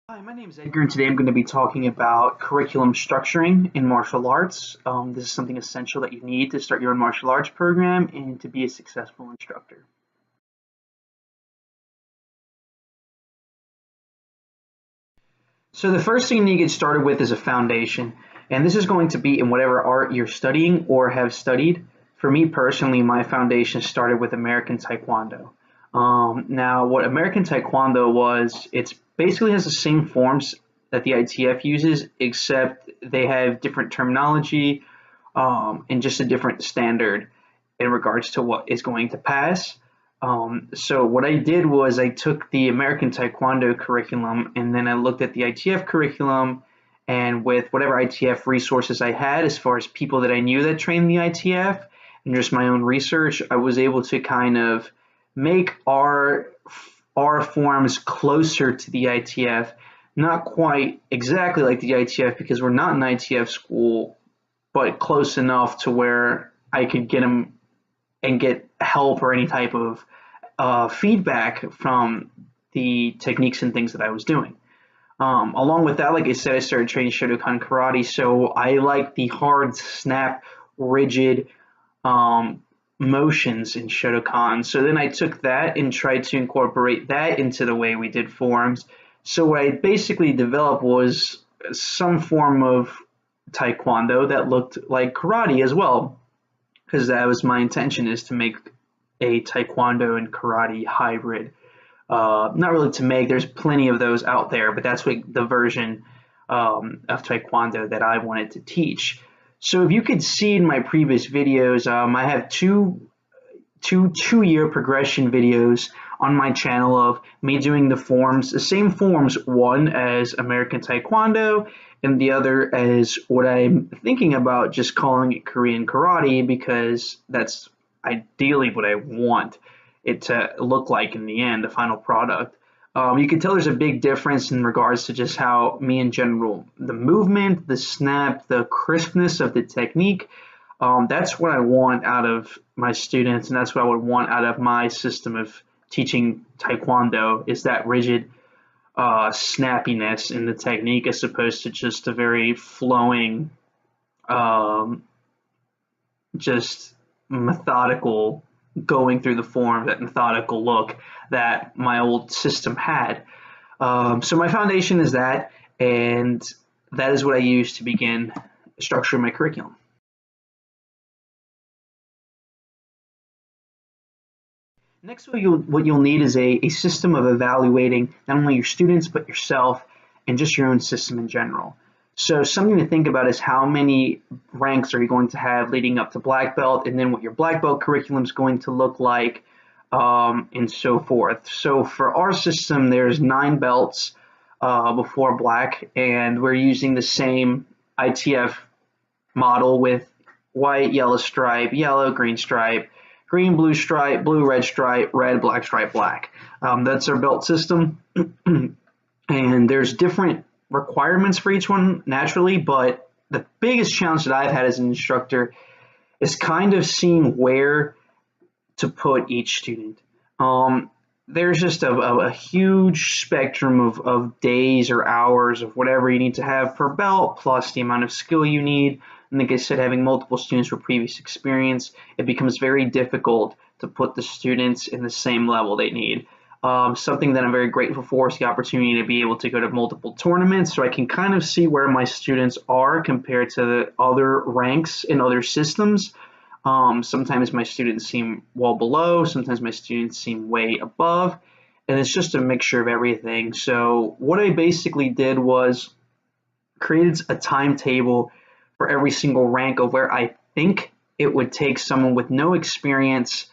Hi, my name is Edgar, and today I'm going to be talking about curriculum structuring in martial arts. This is something essential that you need to start your own martial arts program and to be a successful instructor. So the first thing you need to get started with is a foundation, and this is going to be in whatever art you're studying or have studied. For me personally, my foundation started with American Taekwondo. Now, what American Taekwondo was, it's basically has the same forms that the ITF uses, except they have different terminology and just a different standard in regards to what is going to pass. So what I did was I took the American Taekwondo curriculum and then I looked at the ITF curriculum, and with whatever ITF resources I had as far as people that I knew that trained the ITF and just my own research, I was able to kind of make our forms closer to the ITF, not quite exactly like the ITF because we're not an ITF school, but close enough to where I could get them and get help or any type of feedback from the techniques and things that I was doing. Along with that, like I said, I started training Shotokan karate, so I like the hard, snap, rigid motions in Shotokan. So then I took that and tried to incorporate that into the way we did forms. So what I basically developed was some form of Taekwondo that looked like karate as well, because that was my intention, is to make a Taekwondo and karate hybrid. Not really to make, there's plenty of those out there, but that's what the version of Taekwondo that I wanted to teach. So if you could see in my previous videos, I have two-year progression videos on my channel of me doing the forms, the same forms, one as American Taekwondo and the other as what I'm thinking about just calling it Korean karate, because that's ideally what I want it to look like in the end, the final product. You can tell there's a big difference in regards to just how me in general, the movement, the snap, the crispness of the technique, that's what I want out of my students, and that's what I would want out of my system of teaching Taekwondo, is that rigid snappiness in the technique as opposed to just a very flowing, um, just methodical going through the form, that methodical look that my old system had. So my foundation is that, and that is what I use to begin structuring my curriculum. Next, what you'll need is a system of evaluating not only your students, but yourself and just your own system in general. So something to think about is how many ranks are you going to have leading up to black belt, and then what your black belt curriculum is going to look like, and so forth. So for our system, there's 9 belts before black, and we're using the same ITF model with white, yellow stripe, yellow, green stripe, green, blue stripe, blue, red stripe, red, black stripe, black. That's our belt system. And there's different requirements for each one naturally, but the biggest challenge that I've had as an instructor is kind of seeing where to put each student. There's just a huge spectrum of days or hours of whatever you need to have per belt, plus the amount of skill you need. And like I said, having multiple students with previous experience, it becomes very difficult to put the students in the same level they need. Something that I'm very grateful for is the opportunity to be able to go to multiple tournaments, so I can kind of see where my students are compared to the other ranks in other systems. Sometimes my students seem well below, sometimes my students seem way above, and it's just a mixture of everything. So what I basically did was created a timetable for every single rank of where I think it would take someone with no experience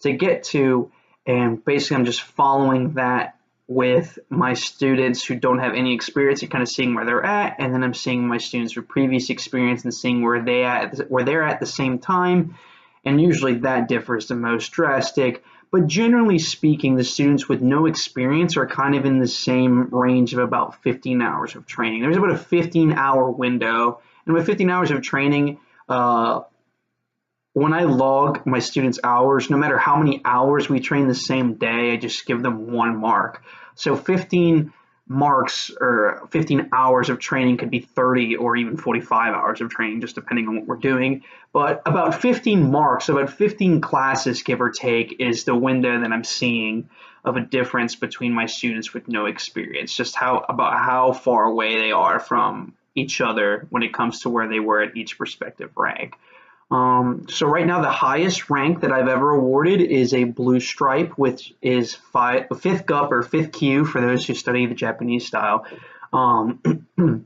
to get to, and basically I'm just following that with my students who don't have any experience and kind of seeing where they're at, and then I'm seeing my students with previous experience and seeing where they're at the same time, and usually that differs the most drastic. But generally speaking, the students with no experience are kind of in the same range of about 15 hours of training. There's about a 15-hour window, and with 15 hours of training, when I log my students' hours, no matter how many hours we train the same day, I just give them 1 mark. So 15 marks or 15 hours of training could be 30 or even 45 hours of training, just depending on what we're doing. But about 15 marks, about 15 classes, give or take, is the window that I'm seeing of a difference between my students with no experience, just about how far away they are from each other when it comes to where they were at each respective rank. So right now, the highest rank that I've ever awarded is a blue stripe, which is fifth GUP or fifth Q for those who study the Japanese style. And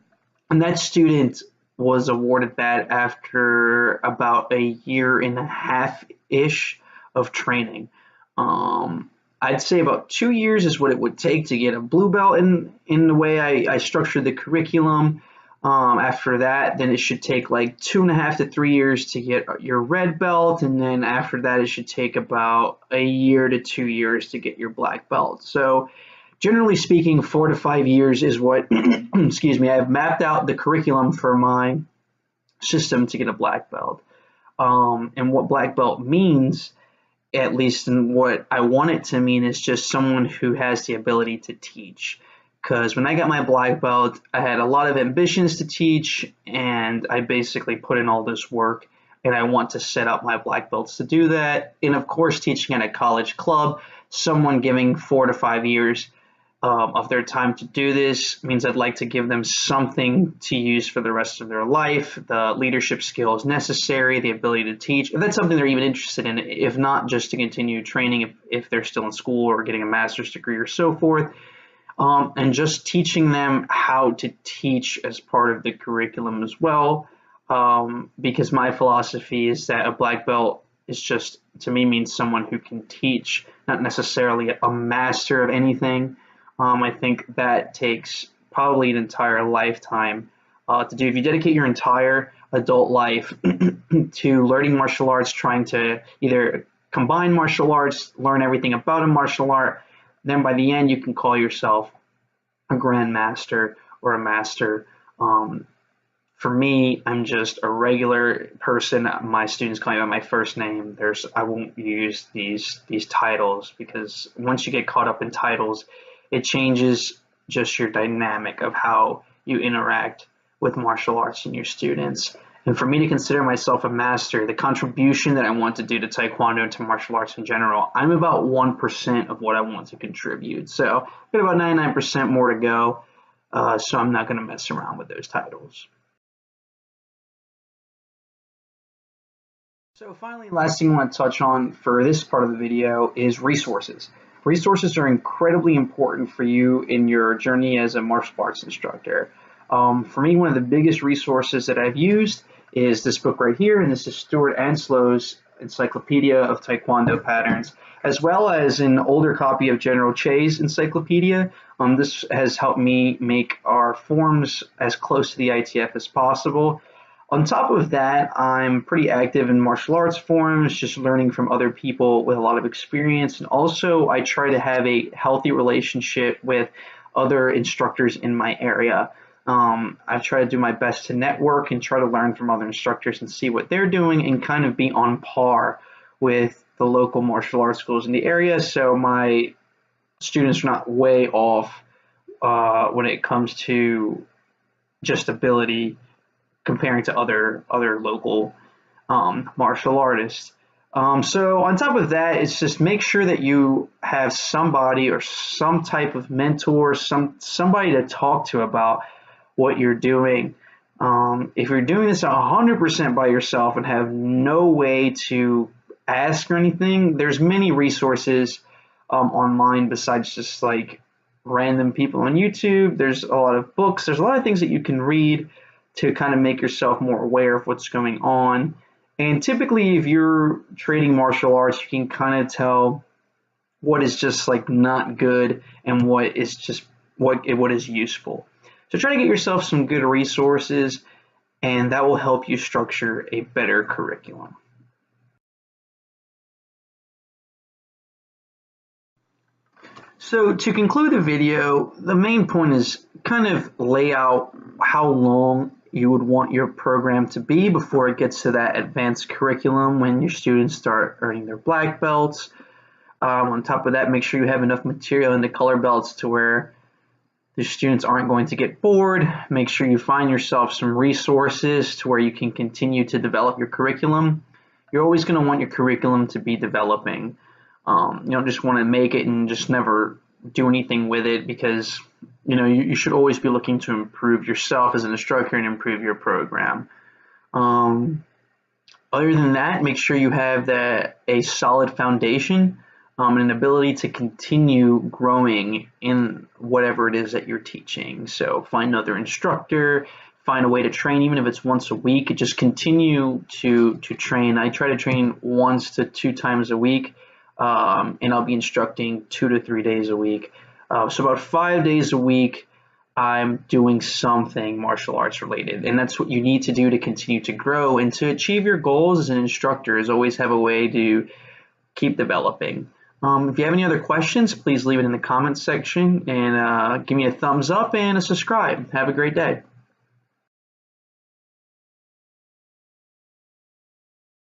that student was awarded that after about a year and a half-ish of training. I'd say about 2 years is what it would take to get a blue belt in the way I structured the curriculum. After that, then it should take like 2.5 to 3 years to get your red belt, and then after that, it should take about a year to 2 years to get your black belt. So, generally speaking, 4 to 5 years is what, excuse me, I've mapped out the curriculum for my system to get a black belt. And what black belt means, at least in what I want it to mean, is just someone who has the ability to teach. Because when I got my black belt, I had a lot of ambitions to teach, and I basically put in all this work, and I want to set up my black belts to do that. And of course, teaching at a college club, someone giving 4 to 5 years of their time to do this means I'd like to give them something to use for the rest of their life, the leadership skills necessary, the ability to teach, if that's something they're even interested in, if not just to continue training if they're still in school or getting a master's degree or so forth. And just teaching them how to teach as part of the curriculum as well, because my philosophy is that a black belt is just, to me, means someone who can teach, not necessarily a master of anything. I think that takes probably an entire lifetime to do. If you dedicate your entire adult life to learning martial arts, trying to either combine martial arts, learn everything about a martial art, then by the end you can call yourself a grandmaster or a master. For me, I'm just a regular person. My students call me by my first name. I won't use these titles, because once you get caught up in titles, it changes just your dynamic of how you interact with martial arts and your students. And for me to consider myself a master, the contribution that I want to do to Taekwondo and to martial arts in general, I'm about 1% of what I want to contribute. So I've got about 99% more to go, so I'm not going to mess around with those titles. So finally, last thing I want to touch on for this part of the video is resources. Resources are incredibly important for you in your journey as a martial arts instructor. For me, one of the biggest resources that I've used is this book right here, and this is Stuart Anslow's Encyclopedia of Taekwondo Patterns, as well as an older copy of General Che's Encyclopedia. This has helped me make our forms as close to the ITF as possible. On top of that, I'm pretty active in martial arts forums, just learning from other people with a lot of experience. And also, I try to have a healthy relationship with other instructors in my area. I try to do my best to network and try to learn from other instructors and see what they're doing and kind of be on par with the local martial arts schools in the area, so my students are not way off when it comes to just ability comparing to other local martial artists. So on top of that, it's just make sure that you have somebody or some type of mentor, somebody to talk to about what you're doing. If you're doing this 100% by yourself and have no way to ask or anything, there's many resources online besides just like random people on YouTube. There's a lot of books. There's a lot of things that you can read to kind of make yourself more aware of what's going on. And typically, if you're trading martial arts, you can kind of tell what is just like not good and what is just what is useful. So try to get yourself some good resources, and that will help you structure a better curriculum. So to conclude the video, the main point is kind of lay out how long you would want your program to be before it gets to that advanced curriculum when your students start earning their black belts. On top of that, make sure you have enough material in the color belts to where The students aren't going to get bored. Make sure you find yourself some resources to where you can continue to develop your curriculum. You're always going to want your curriculum to be developing. You don't just want to make it and just never do anything with it, because you should always be looking to improve yourself as an instructor and improve your program. Other than that, make sure you have a solid foundation and an ability to continue growing in whatever it is that you're teaching. So find another instructor, find a way to train, even if it's once a week. Just continue to train. I try to train 1 to 2 times a week, and I'll be instructing 2 to 3 days a week. So about 5 days a week, I'm doing something martial arts related, and that's what you need to do to continue to grow and to achieve your goals as an instructor. Is always have a way to keep developing. If you have any other questions, please leave it in the comments section, and give me a thumbs up and a subscribe. Have a great day.